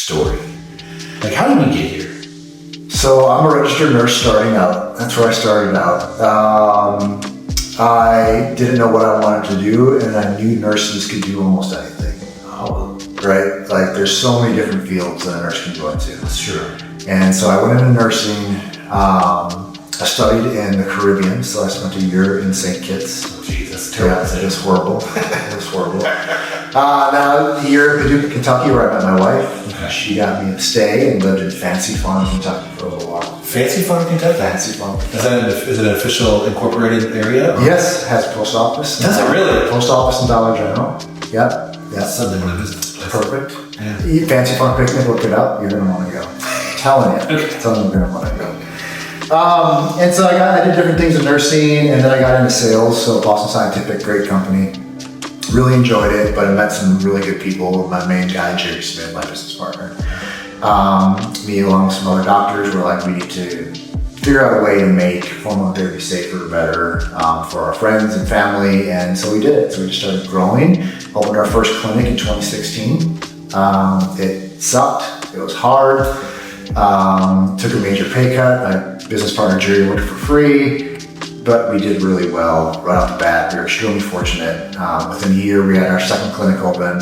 story. Like, how did we get here? So I'm a registered nurse starting out. That's where I started out. I didn't know what I wanted to do, and I knew nurses could do almost anything. Right? Like, there's so many different fields that a nurse can go into. That's true. And so I went into nursing. I studied in the Caribbean, so I spent a year in St. Kitts. Oh, geez, that's terrible. Yeah, it was horrible. It was horrible. Now, a year in Paducah, Kentucky, where I met my wife. Okay. She got me to stay and lived in Fancy Farm, Kentucky for a little while. Fancy Farm, Kentucky? Fancy Farm. Is it an official incorporated area? Or? Yes, it has a post office. Does it really? Post office and Dollar General. Yep. That's something to visit. Perfect. Yeah. Fancy Farm picnic, look it up. You're going to want to go. Telling you. Okay. Telling you you're going to want to go. And so I did different things in nursing, and then I got into sales. So Boston Scientific, great company. Really enjoyed it, but I met some really good people. My main guy, Jerry Smith, my business partner. Me along with some other doctors were like, we need to figure out a way to make hormone therapy safer, better for our friends and family. And so we did it. So we just started growing. Opened our first clinic in 2016. It sucked. It was hard. Took a major pay cut. My business partner Jerry worked for free, but we did really well right off the bat. We were extremely fortunate. Within a year, we had our second clinic open.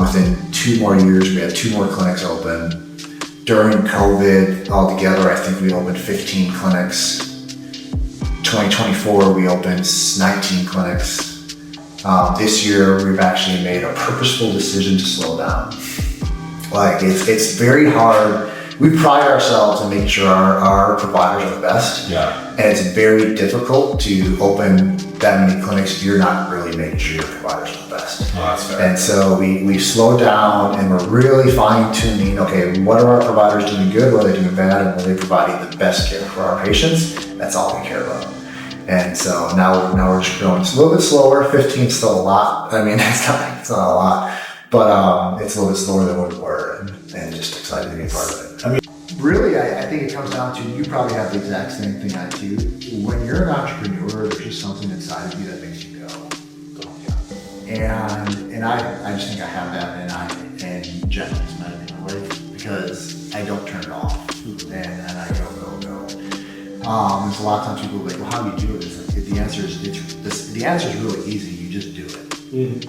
Within 2 more years, we had 2 more clinics open. During COVID, altogether, I think we opened 15 clinics. 2024, we opened 19 clinics. This year, we've actually made a purposeful decision to slow down. Like, it's very hard. We pride ourselves in making sure our providers are the best. Yeah. And it's very difficult to open that many clinics if you're not really making sure your providers are the best. Oh, that's fair. And so we slowed down and we're really fine tuning, okay, what are our providers doing good, what are they doing bad, and are they providing the best care for our patients? That's all we care about. And so now we're just growing. It's a little bit slower. 15 is still a lot. I mean, it's not a lot, but it's a little bit slower than what we were, and just excited to be part of it. I mean, really, I think it comes down to, you probably have the exact same thing I do. When you're an entrepreneur, there's just something inside of you that makes you go. And I just think I have that, and Jenna's met it in my life, because I don't turn it off, and I go. There's a lot of times people are like, well, how do you do it? The answer is really easy. You just do it.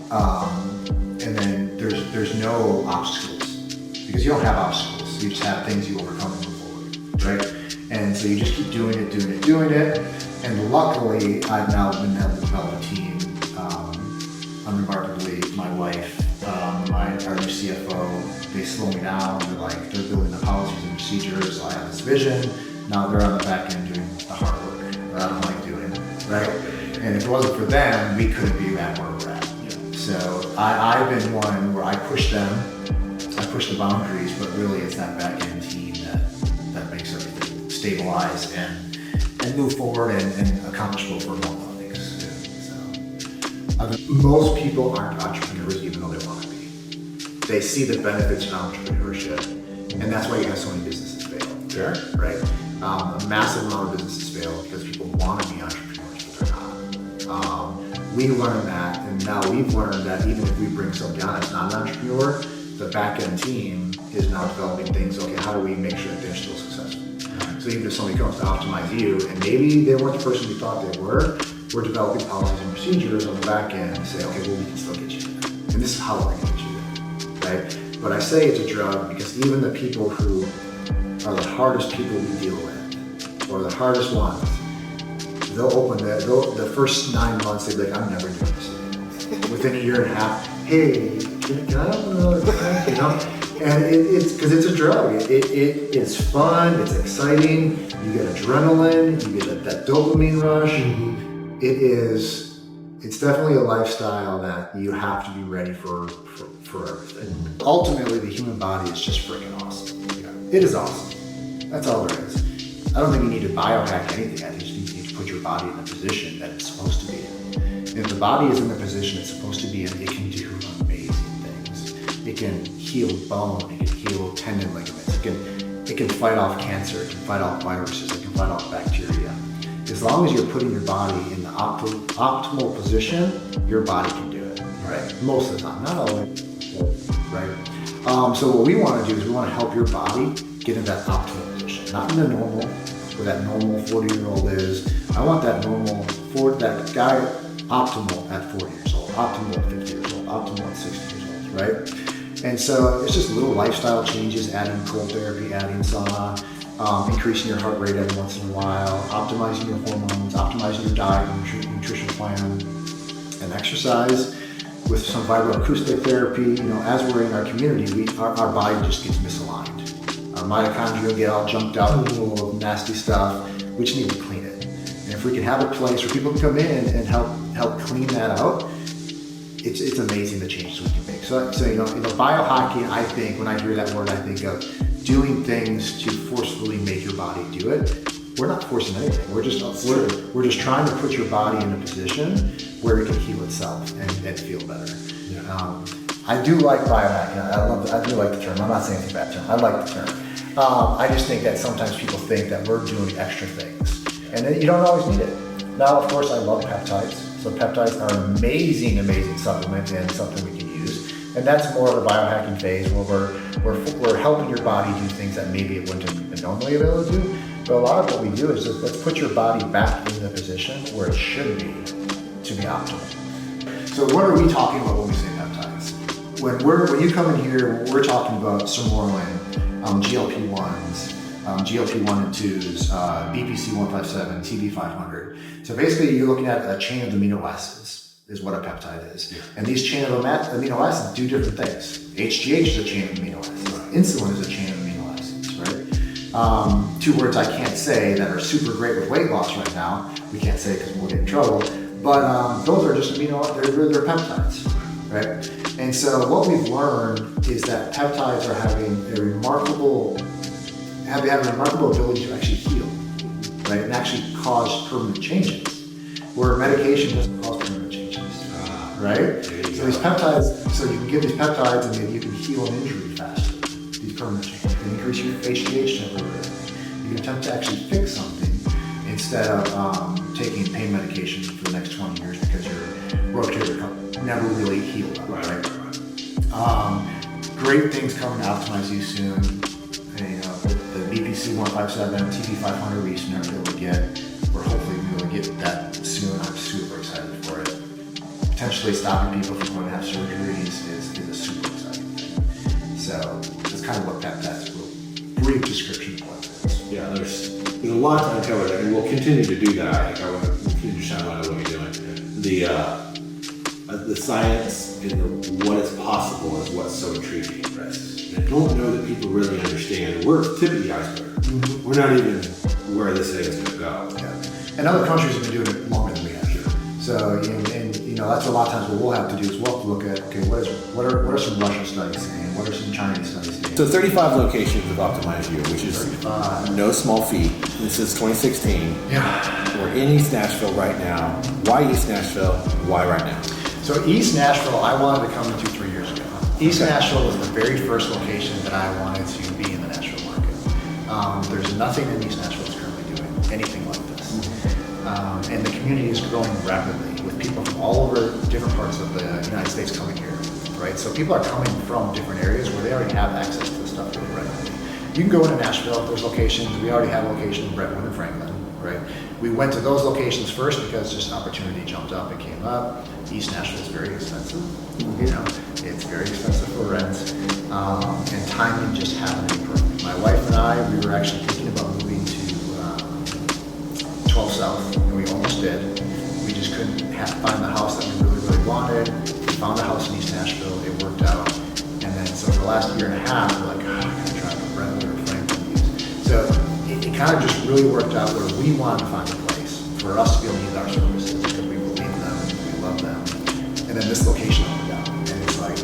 And then there's no obstacles, because you don't have obstacles. You just have things you overcome and move forward, right? And so you just keep doing it. And luckily, I've now been able to develop a team. Unremarkably, my wife, our new CFO, they slow me down. They're building the policies and procedures. So I have this vision. Now they're on the back end doing the hard work that I don't like doing, right? And if it wasn't for them, we couldn't be at where we're at. Yeah. So I've been one where I push them, I push the boundaries, but really it's that back end team that makes everything stabilize and move forward and accomplish what we're going on things too. So most people aren't entrepreneurs even though they want to be. They see the benefits of entrepreneurship, and that's why you have so many businesses fail. Sure. Right? A massive amount of businesses fail because people want to be entrepreneurs, but they're not. We learned that, and now we've learned that even if we bring somebody on that's not an entrepreneur, the back-end team is now developing things. Okay, how do we make sure that they're still successful? So even if somebody comes to OptimizeU and maybe they weren't the person we thought they were, we're developing policies and procedures on the back end to say, okay, well, we can still get you there. And this is how we're going to get you there, right? But I say it's a drug because even the people who are the hardest people we deal with, or the hardest ones, they'll open the first 9 months, they'll be like, I'm never doing this again. Within a year and a half, hey, can I open another clinic? You know? And it's because it's a drug. It is fun, it's exciting, you get adrenaline, you get that dopamine rush. Mm-hmm. It's definitely a lifestyle that you have to be ready for everything. Ultimately, the human body is just freaking awesome. Yeah. It is awesome. That's all there is. I don't think you need to biohack anything. I think you just need to put your body in the position that it's supposed to be in. And if the body is in the position it's supposed to be in, it can do amazing things. It can heal bone, it can heal tendon ligaments, it can fight off cancer, it can fight off viruses, it can fight off bacteria. As long as you're putting your body in the optimal position, your body can do it, right? Most of the time, not always, right? So what we want to do is we want to help your body get in that optimal position, not in the normal, where that normal 40-year-old is. I want that that guy optimal at 40 years old, optimal at 50 years old, optimal at 60 years old, right? And so it's just little lifestyle changes, adding cold therapy, adding sauna, increasing your heart rate every once in a while, optimizing your hormones, optimizing your diet, nutrition plan, and exercise. With some vibroacoustic therapy, as we're in our community, our body just gets misaligned. Our mitochondria get all jumped out full of nasty stuff. We just need to clean it. And if we can have a place where people can come in and help clean that out, it's amazing the changes we can make. So biohacking, I think, when I hear that word, I think of doing things to forcefully make your body do it. We're not forcing anything. We're just trying to put your body in a position where it can heal itself and feel better. Yeah. I do like biohacking. I do like the term. I'm not saying it's a bad term. I like the term. I just think that sometimes people think that we're doing extra things, and then you don't always need it. Now, of course, I love peptides. So peptides are an amazing, amazing supplement and something we can use. And that's more of a biohacking phase where we're helping your body do things that maybe it wouldn't have been normally able to do. But a lot of what we do is just let's put your body back in the position where it should be to be optimal. So what are we talking about when we say peptides? When you come in here, we're talking about sermorelin, GLP-1s, GLP-1 and 2s, BPC 157, TB 500. So basically you're looking at a chain of amino acids is what a peptide is. Yeah. And these chain of amino acids do different things. HGH is a chain of amino acids. Insulin is a chain of amino acids, right? Two words I can't say that are super great with weight loss right now. We can't say because we'll get in trouble. But those are just they're peptides, right? And so what we've learned is that peptides are having a remarkable ability to actually heal, right? And actually cause permanent changes, where medication doesn't cause permanent changes, right? So these peptides, so you can give these peptides and maybe you can heal an injury faster, these permanent changes. You can increase your HGH temporarily. You can attempt to actually fix something instead of taking pain medication for the next 20 years because your rotator cuff never really healed up, right? Great things coming to OptimizeU soon. The BPC 157, TB 500 we never be able to get. We're hopefully going to get that soon. I'm super excited for it. Potentially stopping people from going to have surgeries is a super exciting thing. So that's kind of what that's a brief description of what it is. Yeah, there's a lot to uncover there, and we'll continue to do that. I think I want to continue to shine light on what you're doing. The science and what is possible is what's so intriguing. Right? I don't know that people really understand. We're tip of the iceberg. Mm-hmm. We're not even where this thing is going to go. Yeah. And other countries have been doing it longer than we have. Sure. So, that's a lot of times what we'll have to do is we'll have to look at, okay, what are some Russian studies saying? What are some Chinese studies saying? So 35 locations of OptimizeU, which is no small feat. This is 2016. Yeah. We're in East Nashville right now. Why East Nashville? Why right now? So East Nashville, I wanted to come to 3 years ago. East Nashville was the very first location that I wanted to be in the Nashville market. There's nothing in East Nashville that's currently doing anything like this. And the community is growing rapidly with people from all over different parts of the United States coming here, right? So people are coming from different areas where they already have access to this stuff really readily. You can go into Nashville if there's locations. We already have a location in Brentwood and Franklin, right? We went to those locations first because just opportunity jumped up and came up. East Nashville is very expensive. It's very expensive for rent, and timing just happened to be perfect. My wife and I, we were actually thinking about moving to 12 South, and we almost did. We just couldn't find the house that we really, really wanted. We found a house in East Nashville. It worked out, and then so for the last year and a half, we're like, I gotta drive to Brentwood or Franklin. So it kind of just really worked out where we wanted to find a place for us to be able to use our services because we believe in them, we love them. And then this location opened up, and it's like,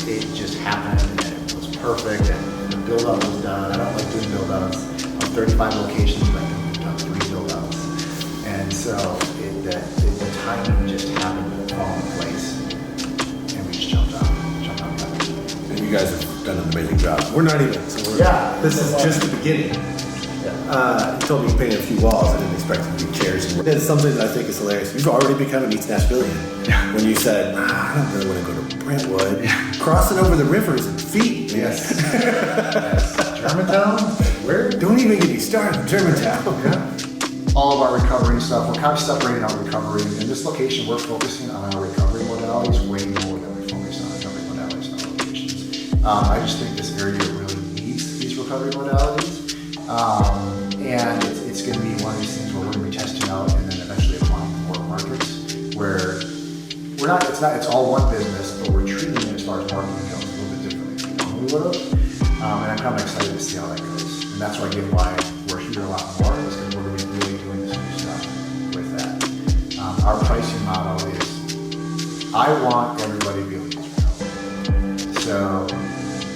it just happened, and it was perfect, and the build-out was done. I don't like doing build-outs. On 35 locations, I think we've done 3 build-outs. And so the timing just happened to fall in place, and we just jumped out of that. And you guys have done an amazing job. We're not even. So yeah. This is just the beginning. Yeah. You told me you painted a few walls. I didn't expect it to be chairs. It's something that I think is hilarious. You've already become an East Nashvilleian. When you said, I don't really want to go to Brentwood. Crossing over the rivers in feet. Yes. Yes. Germantown? Where? Don't even get me started on Germantown. Yeah. All of our recovery stuff, we're kind of separating our recovery. In this location, we're focusing on our recovery modalities way more than we focus on recovery modalities in other locations. I just think this area really needs these recovery modalities. And it's going to be one of these things where we're going to be testing out and then eventually applying to more markets where it's all one business, but we're treating it as far as marketing goes a little bit differently than we normally would have. And I'm kind of excited to see how that goes. And that's why, again, why we're here a lot more is because we're going to be really doing this new stuff with that. Our pricing model is, I want everybody to be able to use recovery. So,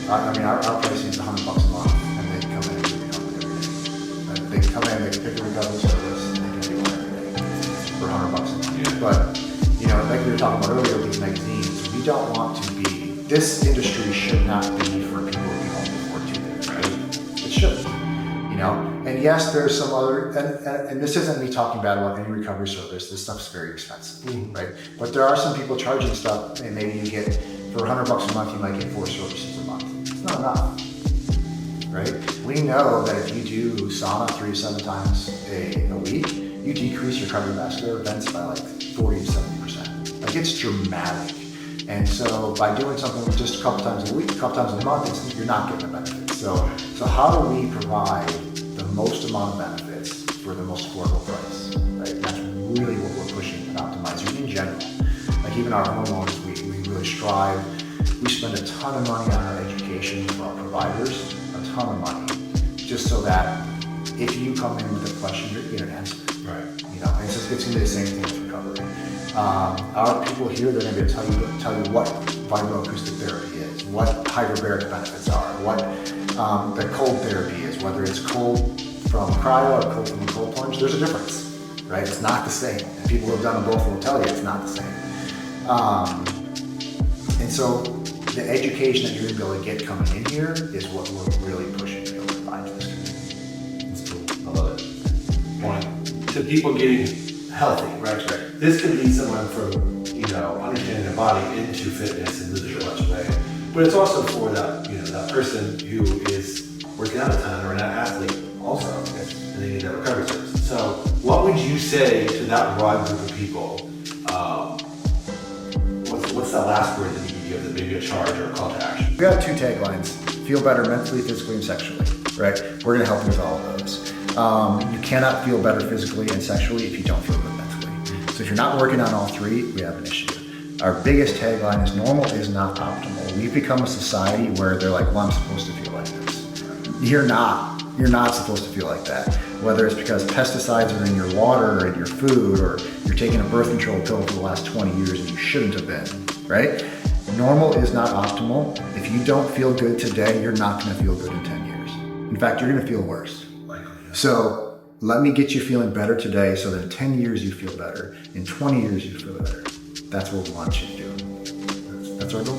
our pricing is $100 a month, and they can come in and do recovery every day. They can come in, they can pick a recovery service, and they can do one every day for $100 a month. Yeah. But, like we were talking about earlier with these magazines, we don't want to be, this industry should not be for people who can only afford to live, right? It shouldn't. And yes, there's some other, and this isn't me talking bad about any recovery service. This stuff's very expensive, right? But there are some people charging stuff, and maybe you get, for $100 a month, you might get 4 services a month. It's not enough, right? We know that if you do sauna 3 to 7 times a week, you decrease your cardiovascular events by like 40 to 70%. Like, it's dramatic. And so by doing something just a couple times a week, a couple times a month, you're not getting the benefits. So how do we provide the most amount of benefits for the most affordable price, right? And that's really what we're pushing at OptimizeU in general. Like, even our hormones, we really strive. We spend a ton of money on our education for our providers, a ton of money, just so that if you come in with a question, you're getting an answer. Right. And it's going to be the same thing with recovery. Our people here, they're going to be able to tell you what vibroacoustic therapy is, what hyperbaric benefits are, what the cold therapy is, whether it's cold from cryo or cold from a cold plunge. There's a difference, right? It's not the same. And people who have done them both will tell you it's not the same. And so the education that you're going to be able to get coming in here is what we're really pushing to be able to provide to this community. That's cool. I love it. Point to people getting healthy, right? This could lead someone from, understanding their body into fitness and losing much weight. But it's also for that, that person who is working out a ton or an athlete also, and they need that recovery service. So what would you say to that broad group of people? What's that last word that you can give, that maybe a charge or a call to action? We got 2 taglines: feel better mentally, physically, and sexually, right? We're going to help you with all of those. You cannot feel better physically and sexually if you don't feel good mentally. So if you're not working on all 3, we have an issue. Our biggest tagline is normal is not optimal. We've become a society where they're like, well, I'm supposed to feel like this. You're not. You're not supposed to feel like that. Whether it's because pesticides are in your water or in your food, or you're taking a birth control pill for the last 20 years and you shouldn't have been, right? Normal is not optimal. If you don't feel good today, you're not going to feel good in 10 years. In fact, you're going to feel worse. So let me get you feeling better today so that in 10 years you feel better. In 20 years you feel better. That's what we want you to do. That's our goal.